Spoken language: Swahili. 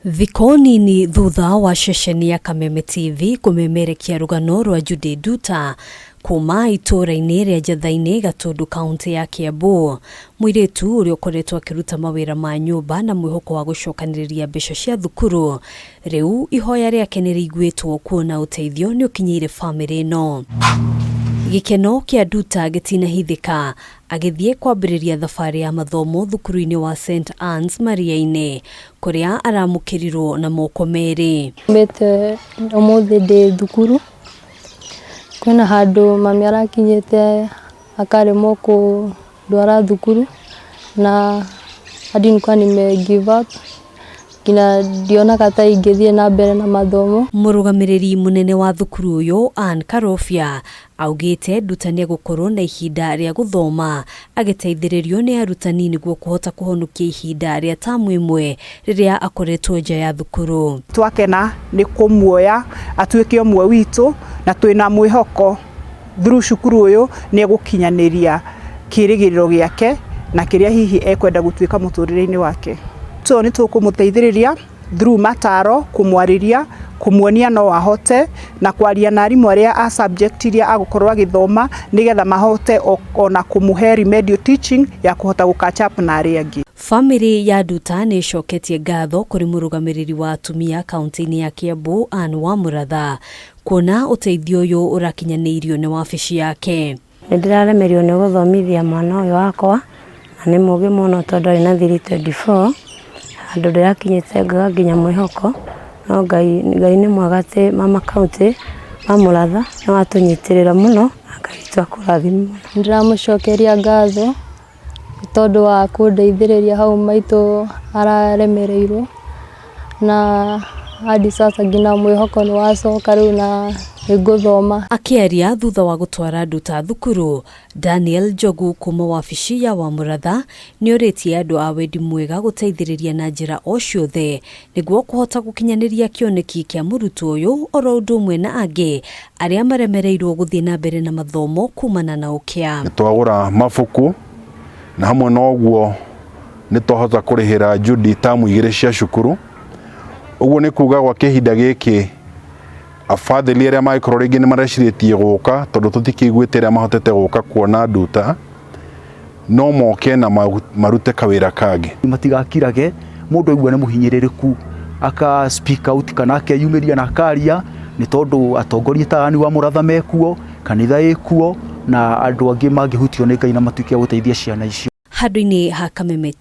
Thikoni ni thutha wa ceceni ya Kameme TV kumemerekia rugano rwa JUDY NDUTA kuma itura-ini ria Njathaini Gatundu kaunti ya Kiambu. Muiritu uria ukoretwo akiruta mawira ma nyumba na mwihoko wa gucokaniriria mbeca cia thukuru, riu ihoya riake niriguitwo kuona uteithio ni ukinyire family no. Gikeno kia NDUTA gitinahithika agithie kwambiriria thabari ya mathomo thukuru-ini wa St Anne's Maria-ini kuria aramukirirwo na moko meri. Mete umuthi ndi thukuru kwina handu mami arakinyite akaremwo kundwara thukuru na hadi nilikuwa nime give up kina diona kata ingithie na mbere na mathomo. Murugamiriri munene wa thukuru uyu Ann Karofia augite NDUTA ni gukorwo na ihinda ria guthoma agiteithiririo ni arutani niguo kuhota kuhonokia ihinda ria tamu imwe riria akoretwo nja ya thukuru. Twakena ni kumuoya atuike omwe witu na twina mwihoko through cukuru uyu ni gukinyaniria kirigiriro giake na kiria hihi ekwenda gutuika muturire-ini wake. So ni tukumuteithiriria through mataro, kumwariria, kumuonia no ahote na kwaria na arimu aria a subject iria agukorwa githoma nigetha mahote ona kumuhe remedial teaching ya kuhota gukatch up na aria angi. Family ya NDUTA ni coketie ngatho kuri murugamiriri wa atumia kaunti-ini ya Kiambu Ann Wamuratha kuona uteithio uyu urakinyanirio ni wabici yake. Ndiraremerio ni guthomithia mwana uyu wakwa na ni mugi muno tondu ari na 324 andu ndirakinyite nginya mwihoko no ngai ni mwagate mama kaunti Wamuratha no atunyitirira muno akaitwa kurathimwo. Ndiramucokeria ngatho tondu wa kundeithiriria hau maitu araremereirwo na hadi sasa ngina mwihoko ni wacoka riu na niguthoma. Akiaria thutha wa gutwara NDUTA thukuru, Daniel Jogu kuma wabici ya Wamuratha ni uritie andu a wendi mwega guteithiriria na njira o ciothe niguo kuhota gukinyaniria kioneki kia murutu uyu oro undu umwe na angi aria maremereirwo guthie na mbere na mathomo kumana na ukia. Twagura mafuku na hamwe noguo nitohota kurihira JUDY tamu 2 cia cukuru. Uguo ni kuga gwa kihinda giki afadhali aria maikorwo ringi ni mareciretie guka tondu tutikiguite aria mahotete guka kuona NDUTA no moke na marute kawira kangi. Matigakirage mundu aigua ni muhinyiririku aka speak out kana akeyumiria na akaria ni tondu atongoria ta ni Wamuratha mekuo, kanitha ikuo na andu angi mangihutio ni Ngai na matuike guteithia ciana icio. Handu-ini ha Kameme